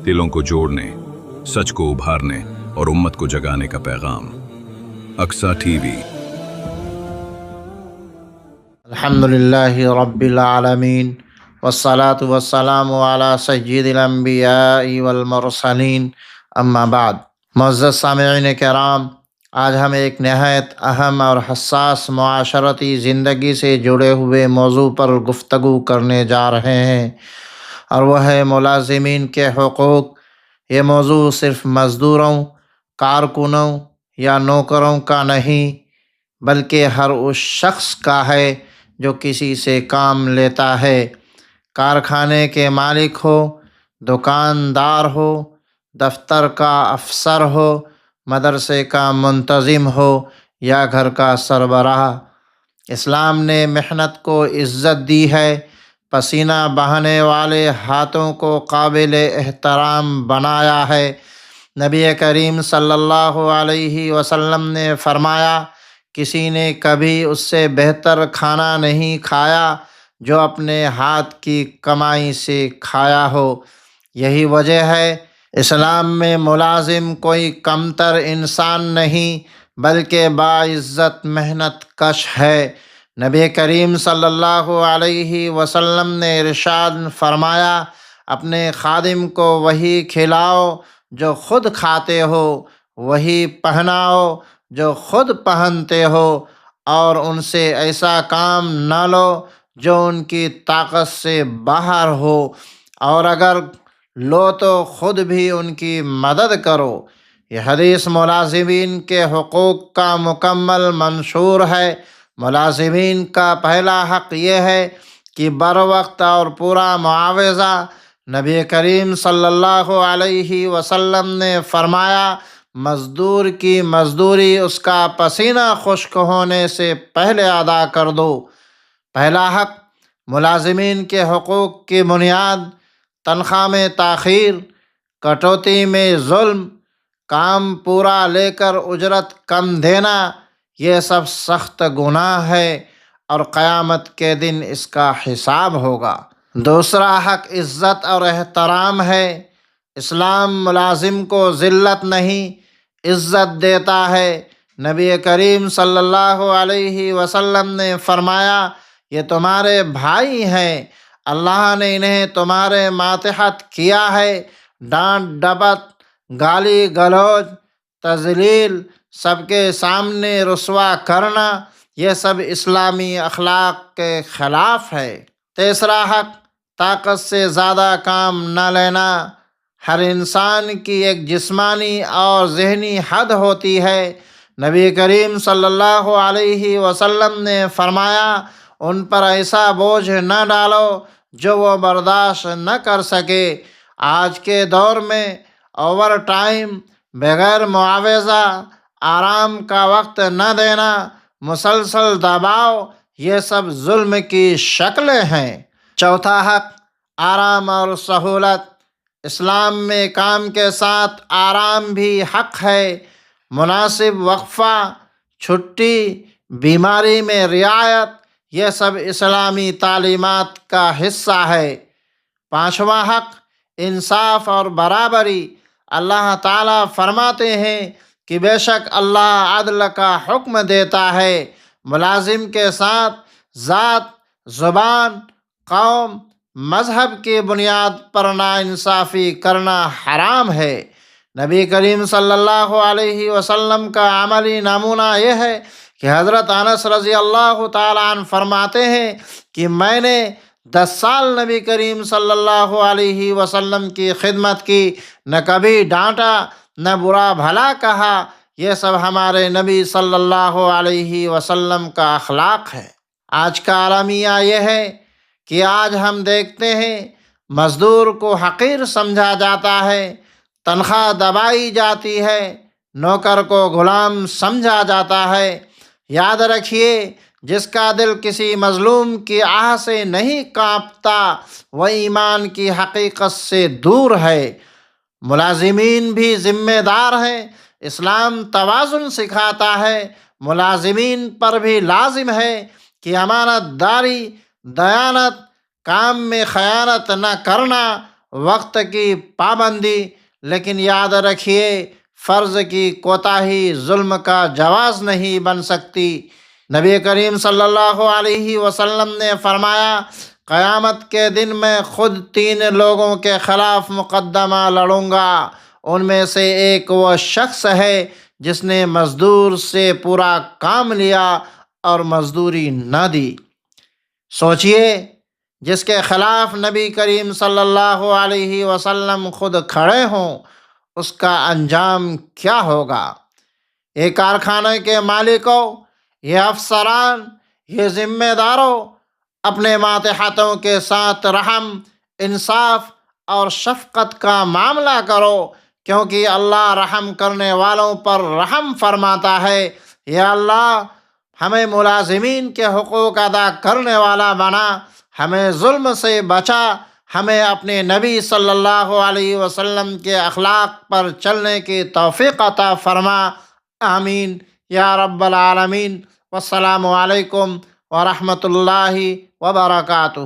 دلوں کو جوڑنے، سچ کو ابھارنے اور امت کو جگانے کا پیغام۔ Aqsa T V. الحمدللہ رب العالمین والصلاة والسلام علی سید الانبیاء والمرسلین، اما بعد۔ معزز سامعین کرام، آج ہم ایک نہایت اہم اور حساس معاشرتی زندگی سے جڑے ہوئے موضوع پر گفتگو کرنے جا رہے ہیں، اور وہ ہے ملازمین کے حقوق۔ یہ موضوع صرف مزدوروں، کارکنوں یا نوکروں کا نہیں، بلکہ ہر اس شخص کا ہے جو کسی سے کام لیتا ہے، کارخانے کے مالک ہو، دکاندار ہو، دفتر کا افسر ہو، مدرسے کا منتظم ہو یا گھر کا سربراہ۔ اسلام نے محنت کو عزت دی ہے، پسینہ بہانے والے ہاتھوں کو قابل احترام بنایا ہے۔ نبی کریم صلی اللہ علیہ وسلم نے فرمایا، کسی نے کبھی اس سے بہتر کھانا نہیں کھایا جو اپنے ہاتھ کی کمائی سے کھایا ہو۔ یہی وجہ ہے اسلام میں ملازم کوئی کمتر انسان نہیں بلکہ باعزت محنت کش ہے۔ نبی کریم صلی اللہ علیہ وسلم نے ارشاد فرمایا، اپنے خادم کو وہی کھلاؤ جو خود کھاتے ہو، وہی پہناؤ جو خود پہنتے ہو، اور ان سے ایسا کام نہ لو جو ان کی طاقت سے باہر ہو، اور اگر لو تو خود بھی ان کی مدد کرو۔ یہ حدیث ملازمین کے حقوق کا مکمل منشور ہے۔ ملازمین کا پہلا حق یہ ہے کہ بروقت اور پورا معاوضہ۔ نبی کریم صلی اللہ علیہ وسلم نے فرمایا، مزدور کی مزدوری اس کا پسینہ خشک ہونے سے پہلے ادا کر دو۔ پہلا حق، ملازمین کے حقوق کی بنیاد، تنخواہ میں تاخیر، کٹوتی میں ظلم، کام پورا لے کر اجرت کم دینا، یہ سب سخت گناہ ہے اور قیامت کے دن اس کا حساب ہوگا۔ دوسرا حق عزت اور احترام ہے۔ اسلام ملازم کو ذلت نہیں، عزت دیتا ہے۔ نبی کریم صلی اللہ علیہ وسلم نے فرمایا، یہ تمہارے بھائی ہیں، اللہ نے انہیں تمہارے ماتحت کیا ہے۔ ڈانٹ ڈپٹ، گالی گلوچ، تذلیل، سب کے سامنے رسوا کرنا، یہ سب اسلامی اخلاق کے خلاف ہے۔ تیسرا حق، طاقت سے زیادہ کام نہ لینا۔ ہر انسان کی ایک جسمانی اور ذہنی حد ہوتی ہے۔ نبی کریم صلی اللہ علیہ وسلم نے فرمایا، ان پر ایسا بوجھ نہ ڈالو جو وہ برداشت نہ کر سکے۔ آج کے دور میں اوور ٹائم، بغیر معاوضہ، آرام کا وقت نہ دینا، مسلسل دباؤ، یہ سب ظلم کی شکلیں ہیں۔ چوتھا حق، آرام اور سہولت۔ اسلام میں کام کے ساتھ آرام بھی حق ہے۔ مناسب وقفہ، چھٹی، بیماری میں رعایت، یہ سب اسلامی تعلیمات کا حصہ ہے۔ پانچواں حق، انصاف اور برابری۔ اللہ تعالیٰ فرماتے ہیں کہ بے شک اللہ عدل کا حکم دیتا ہے۔ ملازم کے ساتھ ذات، زبان، قوم، مذہب کی بنیاد پر ناانصافی کرنا حرام ہے۔ نبی کریم صلی اللہ علیہ وسلم کا عملی نمونہ یہ ہے کہ حضرت انس رضی اللہ تعالیٰ عنہ فرماتے ہیں کہ میں نے 10 سال نبی کریم صلی اللہ علیہ وسلم کی خدمت کی، نہ کبھی ڈانٹا، نہ برا بھلا کہا۔ یہ سب ہمارے نبی صلی اللہ علیہ وسلم کا اخلاق ہے۔ آج کا المیہ یہ ہے کہ آج ہم دیکھتے ہیں مزدور کو حقیر سمجھا جاتا ہے، تنخواہ دبائی جاتی ہے، نوکر کو غلام سمجھا جاتا ہے۔ یاد رکھیے، جس کا دل کسی مظلوم کی آہ سے نہیں کانپتا، وہ ایمان کی حقیقت سے دور ہے۔ ملازمین بھی ذمہ دار ہیں۔ اسلام توازن سکھاتا ہے۔ ملازمین پر بھی لازم ہے کہ امانت داری، دیانت، کام میں خیانت نہ کرنا وقت کی پابندی، لیکن یاد رکھیے فرض کی کوتاہی ظلم کا جواز نہیں بن سکتی۔ نبی کریم صلی اللہ علیہ وسلم نے فرمایا، قیامت کے دن میں خود 3 لوگوں کے خلاف مقدمہ لڑوں گا۔ ان میں سے ایک وہ شخص ہے جس نے مزدور سے پورا کام لیا اور مزدوری نہ دی۔ سوچئے، جس کے خلاف نبی کریم صلی اللہ علیہ وسلم خود کھڑے ہوں، اس کا انجام کیا ہوگا؟ یہ کارخانے کے مالکوں، یہ افسران، یہ ذمہ داروں، اپنے ماتحتوں کے ساتھ رحم، انصاف اور شفقت کا معاملہ کرو، کیونکہ اللہ رحم کرنے والوں پر رحم فرماتا ہے۔ یا اللہ، ہمیں ملازمین کے حقوق ادا کرنے والا بنا، ہمیں ظلم سے بچا، ہمیں اپنے نبی صلی اللہ علیہ وسلم کے اخلاق پر چلنے کی توفیق عطا فرما۔ آمین یا رب العالمین۔ والسلام علیکم ورحمۃ اللہ وبرکاتہ۔